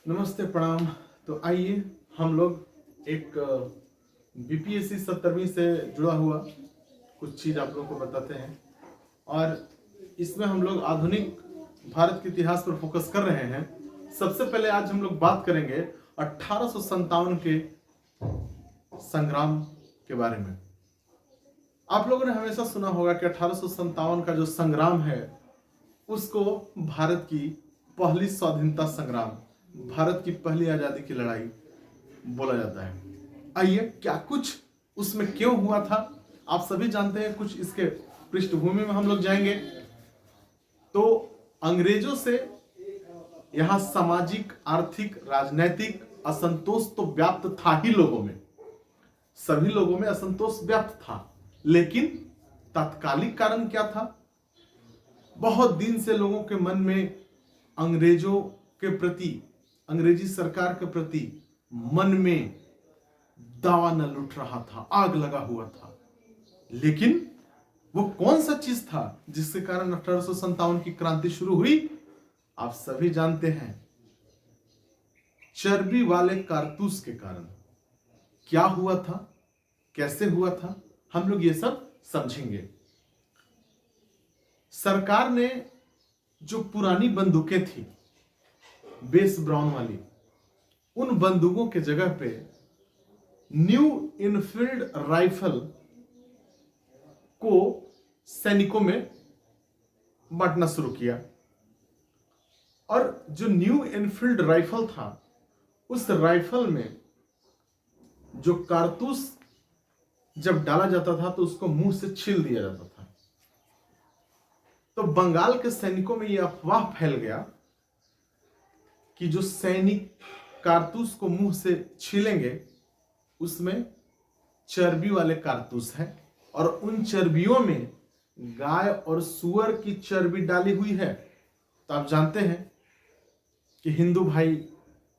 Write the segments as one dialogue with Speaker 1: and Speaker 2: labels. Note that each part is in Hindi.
Speaker 1: नमस्ते प्रणाम। तो आइए हम लोग एक बीपीएससी 70वीं से जुड़ा हुआ कुछ चीज़ आप लोगों को बताते हैं और इसमें हम लोग आधुनिक भारत के इतिहास पर फोकस कर रहे हैं। सबसे पहले आज हम लोग बात करेंगे 1857 के संग्राम के बारे में। आप लोगों ने हमेशा सुना होगा कि 1857 का जो संग्राम है उसको भारत की पहली स्वाधीनता संग्राम, भारत की पहली आजादी की लड़ाई बोला जाता है। आइए क्या कुछ उसमें क्यों हुआ था आप सभी जानते हैं। कुछ इसके पृष्ठभूमि में हम लोग जाएंगे। तो अंग्रेजों से यहां सामाजिक, आर्थिक, राजनैतिक असंतोष तो व्याप्त था ही, लोगों में, सभी लोगों में असंतोष व्याप्त था। लेकिन तात्कालिक कारण क्या था? बहुत दिन से लोगों के मन में अंग्रेजों के प्रति, अंग्रेजी सरकार के प्रति मन में दावानल उठ रहा था, आग लगा हुआ था। लेकिन वो कौन सा चीज था जिसके कारण 1857 की क्रांति शुरू हुई? आप सभी जानते हैं, चर्बी वाले कारतूस के कारण। क्या हुआ था, कैसे हुआ था, हम लोग ये सब समझेंगे। सरकार ने जो पुरानी बंदूकें थी बेस ब्राउन वाली, उन बंदूकों के जगह पे न्यू इनफील्ड राइफल को सैनिकों में बांटना शुरू किया। और जो न्यू इनफील्ड राइफल था, उस राइफल में जो कारतूस जब डाला जाता था तो उसको मुंह से छील दिया जाता था। तो बंगाल के सैनिकों में यह अफवाह फैल गया कि जो सैनिक कारतूस को मुंह से छीलेंगे उसमें चर्बी वाले कारतूस हैं और उन चर्बियों में गाय और सुअर की चर्बी डाली हुई है। तो आप जानते हैं कि हिंदू भाई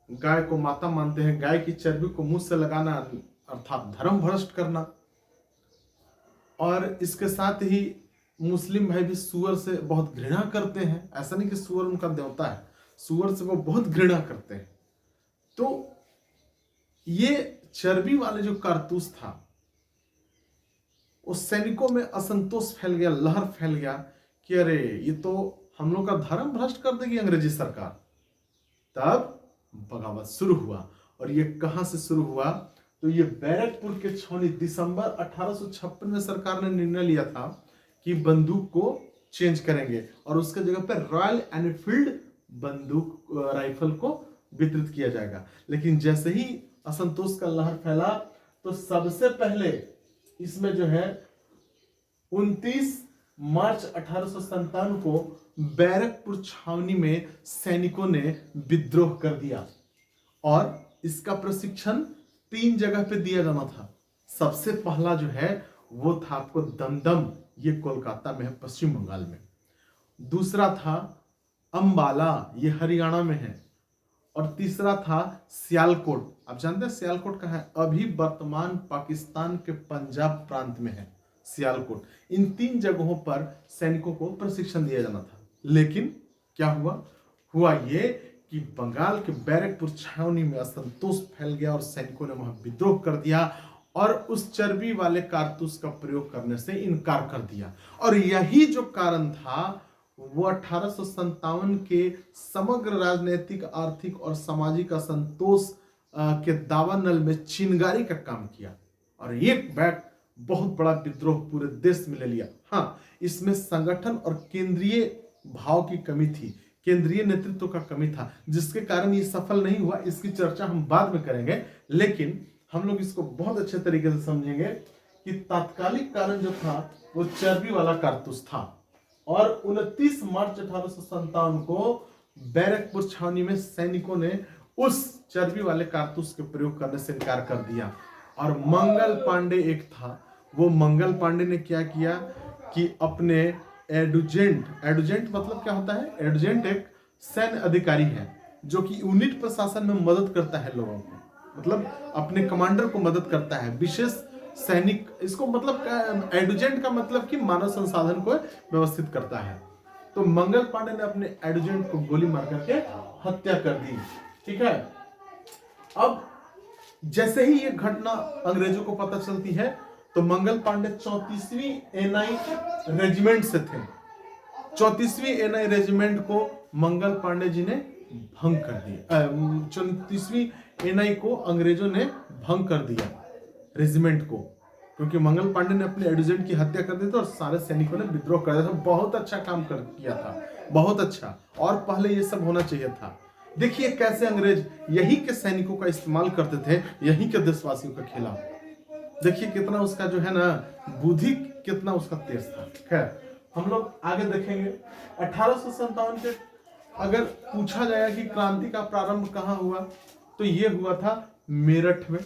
Speaker 1: गाय को माता मानते हैं। गाय की चर्बी को मुंह से लगाना अर्थात धर्म भ्रष्ट करना। और इसके साथ ही मुस्लिम भाई भी सुअर से बहुत घृणा करते हैं। ऐसा नहीं कि सुअर उनका देवता है, सुअर से वो बहुत घृणा करते हैं। तो ये चर्बी वाले जो कारतूस था, उस सैनिकों में असंतोष फैल गया, लहर फैल गया कि अरे ये तो हम लोग का धर्म भ्रष्ट कर देगी अंग्रेजी सरकार। तब बगावत शुरू हुआ। और ये कहां से शुरू हुआ? तो ये बैरकपुर के छावनी, दिसंबर 1856 में सरकार ने निर्णय लिया था कि बंदूक को चेंज करेंगे और उसके जगह पर रॉयल एनफील्ड बंदूक राइफल को वितरित किया जाएगा। लेकिन जैसे ही असंतोष का लहर फैला तो सबसे पहले इसमें जो है 29 मार्च 1857 को बैरकपुर छावनी में सैनिकों ने विद्रोह कर दिया और इसका प्रशिक्षण 3 जगह पे दिया जाना था। सबसे पहला जो है वो था आपको दमदम, ये कोलकाता में है, पश्चिम बंगाल में। दूसरा था अंबाला, ये हरियाणा में है। और तीसरा था सियालकोट। आप जानते हैं सियालकोट कहाँ है? अभी वर्तमान पाकिस्तान के पंजाब प्रांत में है सियालकोट। इन 3 जगहों पर सैनिकों को प्रशिक्षण दिया जाना था। लेकिन क्या हुआ? हुआ ये कि बंगाल के बैरकपुर छावनी में असंतोष फैल गया और सैनिकों ने वहां विद्रोह कर दिया और उस चर्बी वाले कारतूस का प्रयोग करने से इनकार कर दिया। और यही जो कारण था वो 1857 के समग्र राजनीतिक, आर्थिक और सामाजिक असंतोष के दावानल में चिंगारी का काम किया और एक बैठ बहुत बड़ा विद्रोह पूरे देश में ले लिया। हाँ, इसमें संगठन और केंद्रीय भाव की कमी थी, केंद्रीय नेतृत्व का कमी था, जिसके कारण ये सफल नहीं हुआ। इसकी चर्चा हम बाद में करेंगे। लेकिन हम लोग इसको बहुत अच्छे तरीके से समझेंगे कि तात्कालिक कारण जो था वो चर्बी वाला कारतूस था। और 29 मार्च 1857 को बैरकपुर छावनी में सैनिकों ने उस चर्बी वाले कारतूस के प्रयोग करने से इनकार कर दिया। और मंगल पांडे एक था, वो मंगल पांडे ने क्या किया कि अपने एडुजेंट मतलब क्या होता है? एडुजेंट एक सैन्य अधिकारी है जो कि यूनिट प्रशासन में मदद करता है लोगों को, मतलब अपने कमांडर को मदद करता है, विशेष सैनिक। इसको मतलब एडुजेंट का मतलब कि मानव संसाधन को व्यवस्थित करता है। तो मंगल पांडे ने अपने एडुजेंट को गोली मार करके हत्या कर दी। ठीक है। अब जैसे ही ये घटना अंग्रेजों को पता चलती है तो मंगल पांडे 34वीं एनआई रेजिमेंट से थे। 34वीं एनआई रेजिमेंट को मंगल पांडे जी ने भंग कर दिया। 34वीं एनआई को अंग्रेजों ने भंग कर दिया रेजिमेंट को, क्योंकि मंगल पांडे ने अपने एडजुटेंट की हत्या कर दी थी और सारे सैनिकों ने विद्रोह कर दिया था। बहुत अच्छा काम किया था, बहुत अच्छा, और पहले ये सब होना चाहिए था। देखिए कैसे अंग्रेज यही के सैनिकों का इस्तेमाल करते थे, यही के देशवासियों के खिलाफ। देखिए कितना उसका जो है ना बुद्धि कितना उसका तेज था। खैर हम लोग आगे देखेंगे। 1857 के अगर पूछा जाए कि क्रांति का प्रारंभ कहाँ हुआ, तो ये हुआ था मेरठ में।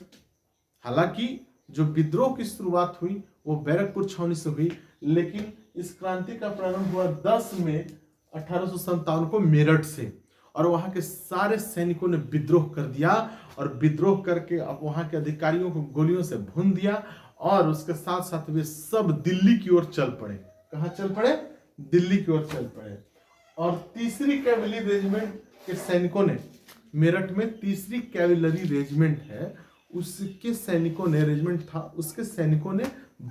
Speaker 1: हालांकि जो विद्रोह की शुरुआत हुई वो बैरकपुर छावनी से हुई, लेकिन इस क्रांति का प्रारंभ हुआ 10 मई 1857 को मेरठ से। और वहां के सारे सैनिकों ने विद्रोह कर दिया और विद्रोह करके अब वहां के अधिकारियों को गोलियों से भून दिया, और उसके साथ साथ वे सब दिल्ली की ओर चल पड़े। कहां चल पड़े? दिल्ली की ओर चल पड़े। और तीसरी कैवेलरी रेजिमेंट के सैनिकों ने, मेरठ में तीसरी कैवेलरी रेजिमेंट है, उसके सैनिकों ने, रेजिमेंट था, उसके सैनिकों ने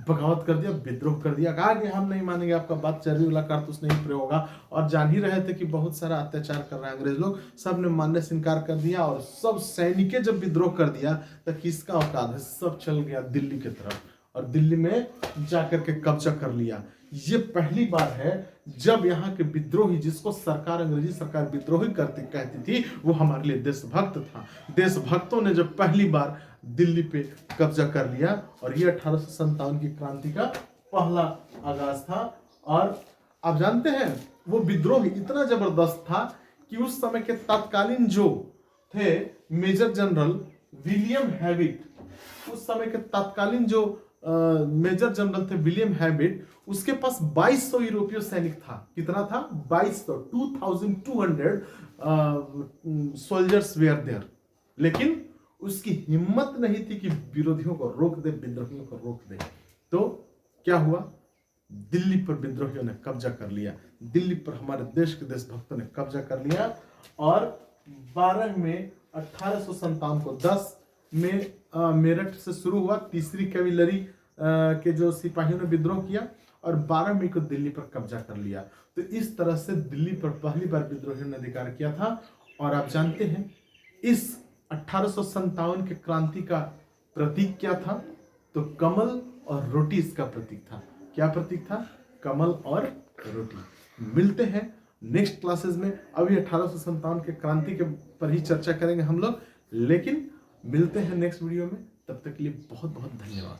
Speaker 1: बगावत कर दिया, विद्रोह कर दिया। कहा कि हम नहीं मानेंगे आपका बात, चर्बी वाला कारतूस नहीं प्रयोग होगा। और जान ही रहे थे कि बहुत सारा अत्याचार कर रहे हैं अंग्रेज लोग, सब ने मानने से इनकार कर दिया। और सब सैनिकें जब विद्रोह कर दिया तो किसका औकात है, सब चल गया दिल्ली की तरफ और दिल्ली में जाकर के कब्जा कर लिया। ये पहली बार है जब यहाँ के विद्रोही, जिसको सरकार, अंग्रेजी सरकार विद्रोही कहती थी, वो हमारे लिए देशभक्त था। देशभक्तों ने जब पहली बार दिल्ली पे कब्जा कर लिया, और ये 1857 की क्रांति का पहला आगाज था। और आप जानते हैं वो विद्रोह इतना जबरदस्त था कि उस समय के तत्कालीन जो थे मेजर जनरल विलियम हैविट, उस समय के तत्कालीन जो मेजर जनरल थे विलियम हैविट, उसके पास 2200 यूरोपीय सैनिक था। कितना था? 2200, 2200 सोल्जर्स वेयर देयर। लेकिन उसकी हिम्मत नहीं थी कि विरोधियों को रोक दे, विद्रोहियों को रोक दे। तो क्या हुआ? दिल्ली पर विद्रोहियों ने कब्जा कर लिया, दिल्ली पर हमारे देश के देशभक्तों ने कब्जा कर लिया। और 12 मई 1857 को 10 में मेरठ से शुरू हुआ, तीसरी कैवेलरी के जो सिपाहियों ने विद्रोह किया, और 12 मई को दिल्ली पर कब्जा कर लिया। तो इस तरह से दिल्ली पर पहली बार विद्रोहियों ने अधिकार किया था। और आप जानते हैं इस 1857 के क्रांति का प्रतीक क्या था? तो कमल और रोटी इसका प्रतीक था। क्या प्रतीक था? कमल और रोटी। मिलते हैं नेक्स्ट क्लासेस में। अभी 1857 के क्रांति के पर ही चर्चा करेंगे हम लोग, लेकिन मिलते हैं नेक्स्ट वीडियो में। तब तक के लिए बहुत बहुत धन्यवाद।